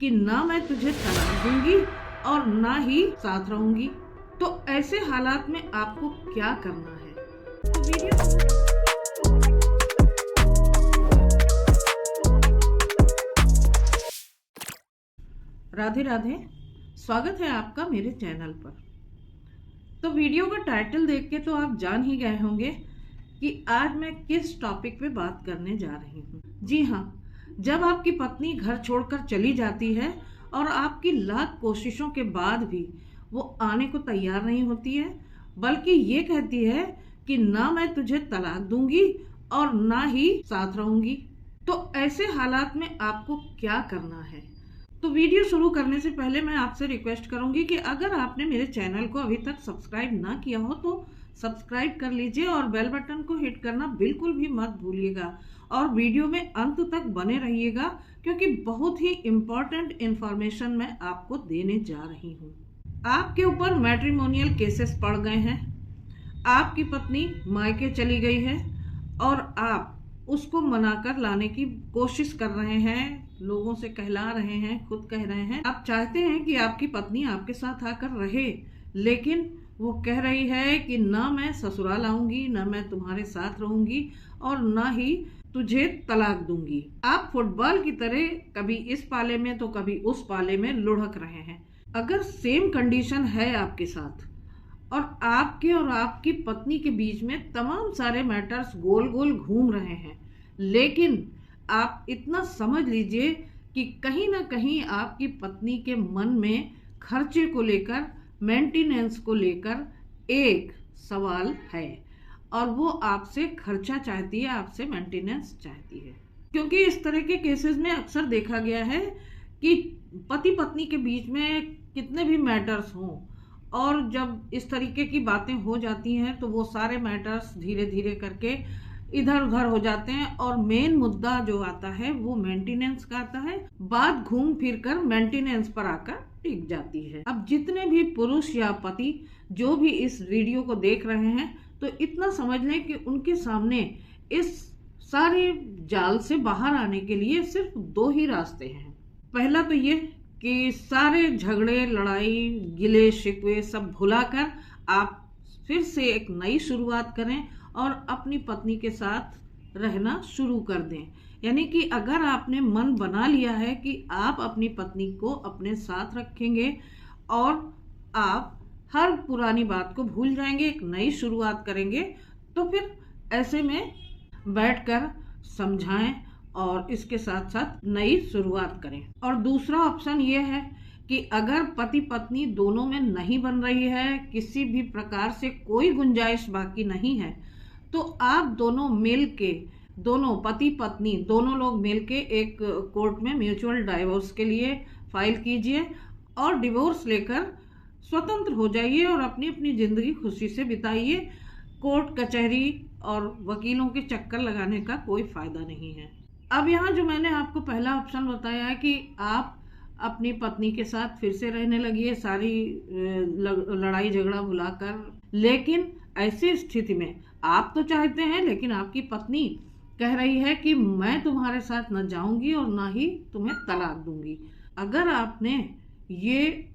कि ना मैं तुझे तलाक दूंगी और ना ही साथ रहूंगी। तो ऐसे हालात में आपको क्या करना है? तो वीडियो राधे राधे, स्वागत है आपका मेरे चैनल पर। तो वीडियो का टाइटल देख के तो आप जान ही गए होंगे कि आज मैं किस टॉपिक पे बात करने जा रही हूँ। जी हाँ, जब आपकी पत्नी घर छोड़कर चली जाती है और आपकी लाख कोशिशों के बाद भी वो आने को तैयार नहीं होती है, बल्कि ये कहती है कि ना मैं तुझे तलाक दूंगी और ना ही साथ रहूंगी, तो ऐसे हालात में आपको क्या करना है? तो वीडियो शुरू करने से पहले मैं आपसे रिक्वेस्ट करूंगी कि अगर आपने मेरे चैनल को अभी तक सब्सक्राइब ना किया हो तो सब्सक्राइब कर लीजिए और बेल बटन को हिट करना बिल्कुल भी मत भूलिएगा और वीडियो में अंत तक बने रहिएगा, क्योंकि बहुत ही इम्पोर्टेंट इंफॉर्मेशन मैं आपको देने जा रही हूँ। आपके ऊपर मैट्रिमोनियल केसेस पड़ गए हैं, आपकी पत्नी मायके चली गई है और आप उसको मनाकर लाने की कोशिश कर रहे हैं, लोगों से कहला रहे हैं, खुद कह रहे हैं। आप चाहते हैं कि आपकी पत्नी आपके साथ आकर रहे, लेकिन वो कह रही है कि ना मैं ससुराल आऊंगी, ना मैं तुम्हारे साथ रहूंगी और ना ही तुझे तलाक दूंगी। आप फुटबॉल की तरह कभी इस पाले में तो कभी उस पाले में लुढ़क रहे हैं। अगर सेम कंडीशन है आपके साथ और आपके और आपकी पत्नी के बीच में तमाम सारे मैटर्स गोल गोल घूम रहे हैं, लेकिन आप इतना समझ लीजिए कि कहीं ना कहीं आपकी पत्नी के मन में खर्चे को लेकर, मेंटेनेंस को लेकर एक सवाल है और वो आपसे खर्चा चाहती है, आपसे मेंटेनेंस चाहती है। क्योंकि इस तरह के केसेस में अक्सर देखा गया है कि पति पत्नी के बीच में कितने भी मैटर्स हों और जब इस तरीके की बातें हो जाती हैं तो वो सारे मैटर्स धीरे धीरे करके इधर उधर हो जाते हैं और मेन मुद्दा जो आता है वो मेंटेनेंस का आता है। बात घूम फिर कर मेंटेनेंस पर आकर टिक जाती है। अब जितने भी पुरुष या पति जो भी इस वीडियो को देख रहे हैं तो इतना समझ लें कि उनके सामने इस सारे जाल से बाहर आने के लिए सिर्फ दो ही रास्ते हैं। पहला तो ये कि सारे झगड़े, लड़ाई, गिले शिकवे सब भुलाकर आप फिर से एक नई शुरुआत करें और अपनी पत्नी के साथ रहना शुरू कर दें। यानी कि अगर आपने मन बना लिया है कि आप अपनी पत्नी को अपने साथ रखेंगे और आप हर पुरानी बात को भूल जाएंगे, एक नई शुरुआत करेंगे, तो फिर ऐसे में बैठकर समझाएं और इसके साथ साथ नई शुरुआत करें। और दूसरा ऑप्शन ये है कि अगर पति पत्नी दोनों में नहीं बन रही है, किसी भी प्रकार से कोई गुंजाइश बाकी नहीं है, तो आप दोनों मिल के, दोनों पति पत्नी दोनों लोग मिल के एक कोर्ट में म्यूचुअल डाइवोर्स के लिए फाइल कीजिए और डिवोर्स लेकर स्वतंत्र हो जाइए और अपनी अपनी जिंदगी खुशी से बिताइए। कोर्ट कचहरी और वकीलों के चक्कर लगाने का कोई फायदा नहीं है। अब यहाँ जो मैंने आपको पहला ऑप्शन बताया है कि आप अपनी पत्नी के साथ फिर से रहने लगिए, सारी लड़ाई झगड़ा भुलाकर, लेकिन ऐसी स्थिति में आप तो चाहते हैं लेकिन आपकी पत्नी कह रही है कि मैं तुम्हारे साथ न जाऊंगी और ना ही तुम्हें तलाक दूंगी। अगर आपने ये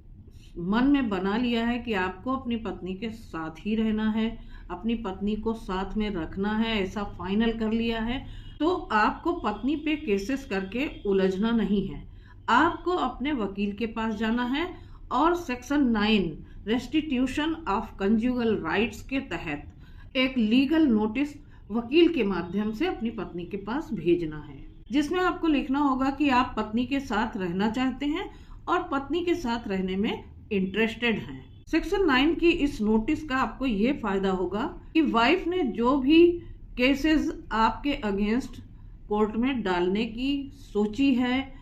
मन में बना लिया है कि आपको अपनी पत्नी के साथ ही रहना है, अपनी पत्नी को साथ में रखना है, ऐसा फाइनल कर लिया है, तो आपको पत्नी पे केसेस करके उलझना नहीं है। आपको अपने वकील के पास जाना है और section 9 restitution of conjugal rights के तहत एक लीगल नोटिस वकील के माध्यम से अपनी पत्नी के पास भेजना है, जिसमें आपको लिखना होगा कि आप पत्नी के साथ रहना चाहते हैं और पत्नी के साथ रहने में इंटरेस्टेड हैं। सेक्शन 9 की इस नोटिस का आपको ये फायदा होगा कि वाइफ ने जो भी केसेस आपके अगेंस्ट कोर्ट में डालने की सोची है,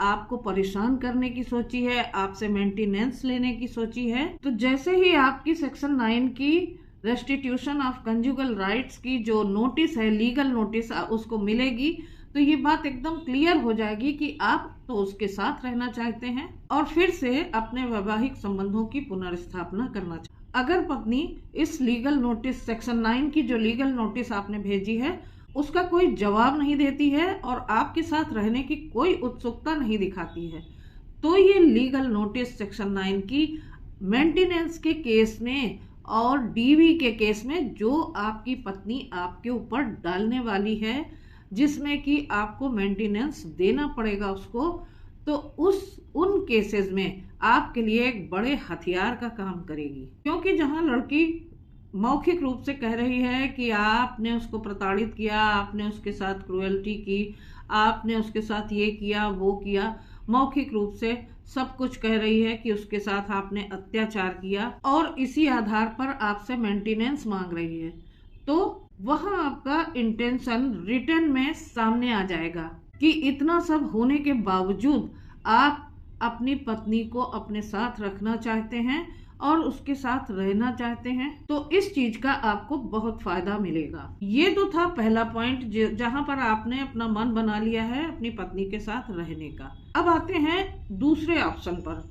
आपको परेशान करने की सोची है, आपसे मेंटेनेंस लेने की सोची है, तो जैसे ही आपकी सेक्शन 9 की रेस्टिट्यूशन ऑफ कंजुगल राइट्स की जो नोटिस है, लीगल नोटिस, उसको मिलेगी, तो ये बात एकदम क्लियर हो जाएगी कि आप तो उसके साथ रहना चाहते हैं और फिर से अपने वैवाहिक संबंधों की पुनर्स्थापना करना चाहते हैं। अगर पत्नी इस लीगल नोटिस, सेक्शन 9 की जो लीगल नोटिस आपने भेजी है, उसका कोई जवाब नहीं देती है और आपके साथ रहने की कोई उत्सुकता नहीं दिखाती है, तो ये लीगल नोटिस सेक्शन 9 की मेंटेनेंस के केस में और डीवी के केस में जो आपकी पत्नी आपके ऊपर डालने वाली है, जिसमें कि आपको मेंटेनेंस देना पड़ेगा उसको, तो उन केसेस में आपके लिए एक बड़े हथियार का काम करेगी। क्योंकि जहां लड़की मौखिक रूप से कह रही है कि आपने उसको प्रताड़ित किया, आपने उसके साथ क्रुएल्टी की, आपने उसके साथ ये किया वो किया, मौखिक रूप से सब कुछ कह रही है कि उसके साथ आपने अत्याचार किया और इसी आधार पर आपसे मेंटेनेंस मांग रही है, तो वहां आपका इंटेंशन रिटर्न में सामने आ जाएगा कि इतना सब होने के बावजूद आप अपनी पत्नी को अपने साथ रखना चाहते हैं और उसके साथ रहना चाहते हैं, तो इस चीज का आपको बहुत फायदा मिलेगा। ये तो था पहला पॉइंट जहां पर आपने अपना मन बना लिया है अपनी पत्नी के साथ रहने का। अब आते हैं दूसरे ऑप्शन पर,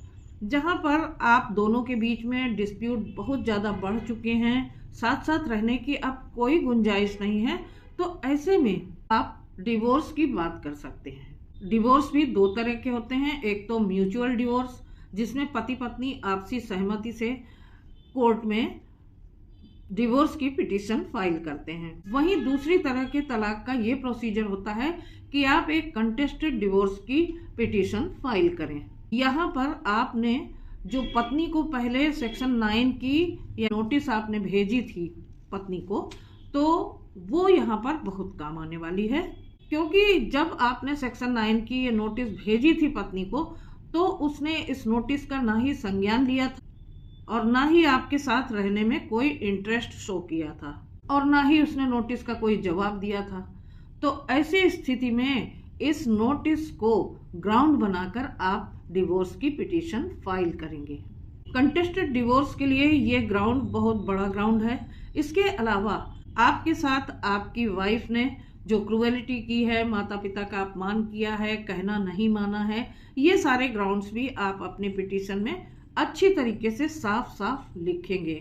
जहां पर आप दोनों के बीच में डिस्प्यूट बहुत ज्यादा बढ़ चुके हैं, साथ साथ रहने की अब कोई गुंजाइश नहीं है, तो ऐसे में आप डिवोर्स की बात कर सकते हैं। डिवोर्स भी दो तरह के होते हैं, एक तो म्यूचुअल डिवोर्स जिसमें पति पत्नी आपसी सहमति से कोर्ट में डिवोर्स की पिटीशन फाइल करते हैं। वहीं दूसरी तरह के तलाक का ये प्रोसीजर होता है कि आप एक कंटेस्टेड डिवोर्स की पिटीशन फाइल करें। यहाँ पर आपने जो पत्नी को पहले सेक्शन 9 की या नोटिस आपने भेजी थी पत्नी को, तो वो यहाँ पर बहुत काम आने वाली है। क्योंकि जब आपने सेक्शन 9 की ये नोटिस भेजी थी पत्नी को, तो उसने इस नोटिस का ना ही संज्ञान लिया था और ना ही आपके साथ रहने में कोई इंटरेस्ट शो किया था और ना ही उसने नोटिस का कोई जवाब दिया था। तो ऐसी स्थिति में इस नोटिस को ग्राउंड बनाकर आप डिवोर्स की पिटीशन फाइल करेंगे। कंटेस्टेड डिवोर्स के लिए ये ग्राउंड बहुत बड़ा ग्राउंड है। इसके अलावा आपके साथ आपकी वाइफ ने जो क्रूएलिटी की है, माता पिता का अपमान किया है, कहना नहीं माना है, ये सारे ग्राउंड्स भी आप अपने पिटीशन में अच्छी तरीके से साफ साफ लिखेंगे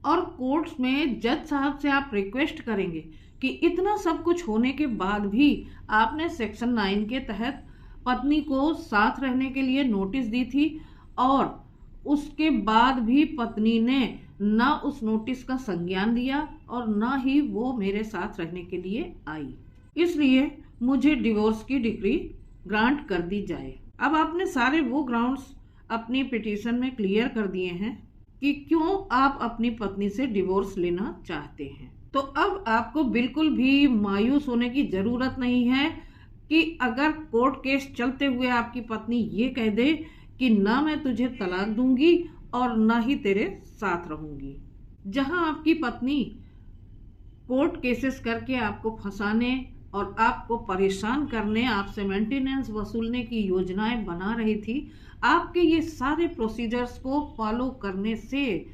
और कोर्ट्स में जज साहब से आप रिक्वेस्ट करेंगे कि इतना सब कुछ होने के बाद भी आपने सेक्शन 9 के तहत पत्नी को साथ रहने के लिए नोटिस दी थी और उसके बाद भी पत्नी ने ना उस नोटिस का संज्ञान लिया और ना ही वो मेरे साथ रहने के लिए आई, इसलिए मुझे डिवोर्स की डिक्री ग्रांट कर दी जाए। अब आपने सारे वो ग्राउंड्स अपनी पिटीशन में क्लियर कर दिए हैं कि क्यों आप अपनी पत्नी से डिवोर्स लेना चाहते हैं। तो अब आपको बिल्कुल भी मायूस होने की जरूरत नहीं है कि अगर कोर्ट केस चलते हुए आपकी पत्नी ये कह दे कि ना मैं तुझे तलाक दूंगी और ना ही तेरे साथ रहूंगी। जहां आपकी पत्नी कोर्ट केसेस करके आपको फंसाने और आपको परेशान करने, आपसे मेंटेनेंस वसूलने की योजनाएं बना रही थी, आपके ये सारे प्रोसीजर्स को फॉलो करने से,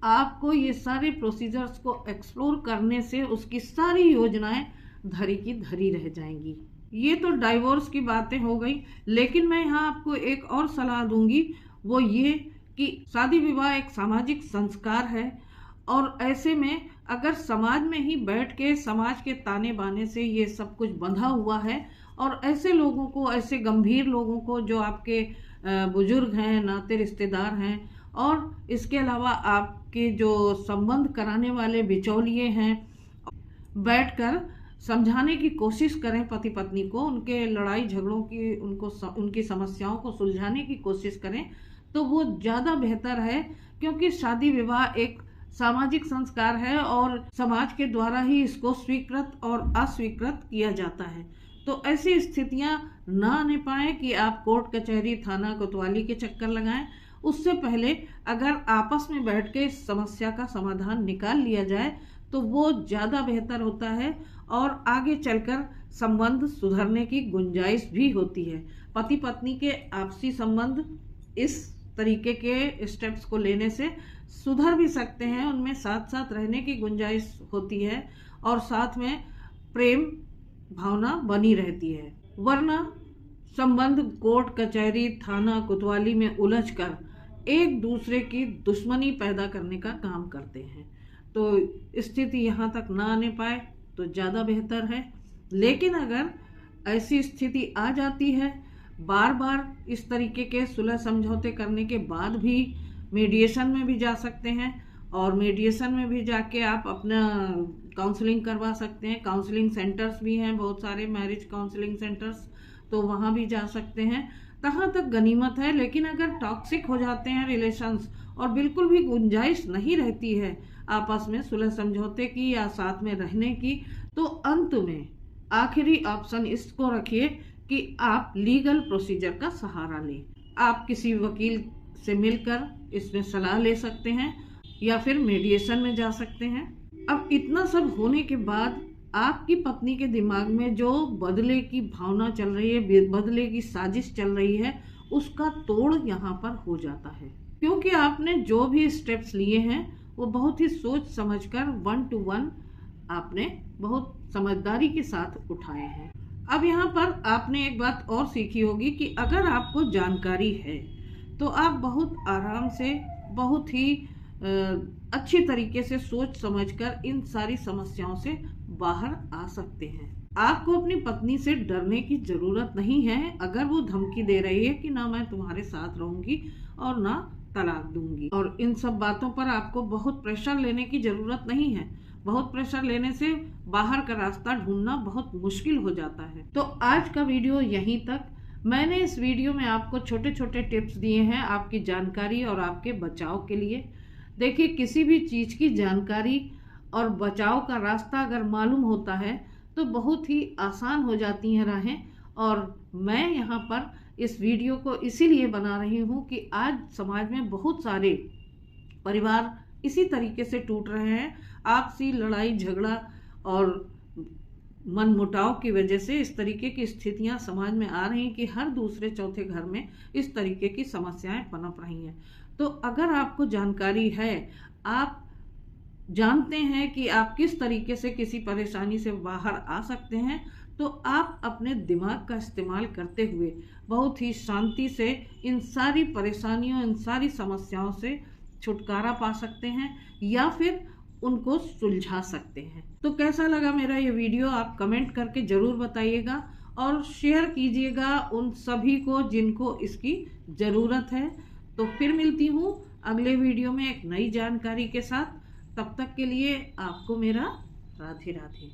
आपको ये सारे प्रोसीजर्स को एक्सप्लोर करने से उसकी सारी योजनाएं धरी की धरी रह जाएंगी। ये तो डाइवोर्स की बातें हो गई, लेकिन मैं यहाँ आपको एक और सलाह दूंगी, वो ये कि शादी विवाह एक सामाजिक संस्कार है और ऐसे में अगर समाज में ही बैठ के समाज के ताने बाने से ये सब कुछ बंधा हुआ है और ऐसे लोगों को, ऐसे गंभीर लोगों को जो आपके बुजुर्ग हैं, नाते रिश्तेदार हैं और इसके अलावा आपके जो संबंध कराने वाले बिचौलिए हैं, बैठकर समझाने की कोशिश करें पति पत्नी को, उनके लड़ाई झगड़ों की, उनकी समस्याओं को सुलझाने की कोशिश करें, तो वो ज़्यादा बेहतर है। क्योंकि शादी विवाह एक सामाजिक संस्कार है और समाज के द्वारा ही इसको स्वीकृत और अस्वीकृत किया जाता है। तो ऐसी स्थितियां ना आने पाए कि आप कोर्ट कचहरी, थाना, कोतवाली के चक्कर लगाएं। उससे पहले अगर आपस में बैठ के इस समस्या का समाधान निकाल लिया जाए तो वो ज़्यादा बेहतर होता है और आगे चलकर संबंध सुधरने की गुंजाइश भी होती है। पति पत्नी के आपसी संबंध इस तरीके के स्टेप्स को लेने से सुधर भी सकते हैं, उनमें साथ साथ रहने की गुंजाइश होती है और साथ में प्रेम भावना बनी रहती है। वरना संबंध कोर्ट कचहरी, थाना, कोतवाली में उलझकर एक दूसरे की दुश्मनी पैदा करने का काम करते हैं। तो स्थिति यहाँ तक ना आने पाए तो ज़्यादा बेहतर है। लेकिन अगर ऐसी स्थिति आ जाती है बार बार इस तरीके के सुलह समझौते करने के बाद भी मीडिएशन में भी जा सकते हैं, और मीडिएशन में भी जाके आप अपना काउंसलिंग करवा सकते हैं। काउंसलिंग सेंटर्स भी हैं बहुत सारे, मैरिज काउंसलिंग सेंटर्स, तो वहाँ भी जा सकते हैं। तहाँ तक गनीमत है। लेकिन अगर टॉक्सिक हो जाते हैं रिलेशंस और बिल्कुल भी गुंजाइश नहीं रहती है आपस में सुलह समझौते की या साथ में रहने की, तो अंत में आखिरी ऑप्शन इसको रखिए कि आप लीगल प्रोसीजर का सहारा लें। आप किसी वकील से मिलकर इसमें सलाह ले सकते हैं या फिर मीडिएशन में जा सकते हैं। अब इतना सब होने के बाद आपकी पत्नी के दिमाग में जो बदले की भावना चल रही है, बदले की साजिश चल रही है, उसका तोड़ यहाँ पर हो जाता है, क्योंकि आपने जो भी स्टेप्स लिए हैं वो बहुत ही सोच समझकर 1 to 1 आपने बहुत समझदारी के साथ उठाए हैं। अब यहाँ पर आपने एक बात और सीखी होगी कि अगर आपको जानकारी है तो आप बहुत आराम से, बहुत ही अच्छी तरीके से सोच समझकर इन सारी समस्याओं से बाहर आ सकते हैं। आपको अपनी पत्नी से डरने की जरूरत नहीं है अगर वो धमकी दे रही है कि ना मैं तुम्हारे साथ रहूंगी और ना तलाक दूंगी। और इन सब बातों पर आपको बहुत प्रेशर लेने की जरूरत नहीं है। बहुत प्रेशर लेने से बाहर का रास्ता ढूंढना बहुत मुश्किल हो जाता है। तो आज का वीडियो यहीं तक। मैंने इस वीडियो में आपको छोटे छोटे टिप्स दिए हैं आपकी जानकारी और आपके बचाव के लिए। देखिए, किसी भी चीज की जानकारी और बचाव का रास्ता अगर मालूम होता है तो बहुत ही आसान हो जाती हैं राहें। और मैं यहाँ पर इस वीडियो को इसीलिए बना रही हूँ कि आज समाज में बहुत सारे परिवार इसी तरीके से टूट रहे हैं। आपसी लड़ाई झगड़ा और मनमुटाव की वजह से इस तरीके की स्थितियां समाज में आ रही हैं कि हर दूसरे चौथे घर में इस तरीके की समस्याएं पनप रही हैं। तो अगर आपको जानकारी है, आप जानते हैं कि आप किस तरीके से किसी परेशानी से बाहर आ सकते हैं, तो आप अपने दिमाग का इस्तेमाल करते हुए बहुत ही शांति से इन सारी परेशानियों, इन सारी समस्याओं से छुटकारा पा सकते हैं या फिर उनको सुलझा सकते हैं। तो कैसा लगा मेरा ये वीडियो आप कमेंट करके जरूर बताइएगा और शेयर कीजिएगा उन सभी को जिनको इसकी ज़रूरत है। तो फिर मिलती हूँ अगले वीडियो में एक नई जानकारी के साथ। तब तक के लिए आपको मेरा राधे राधे।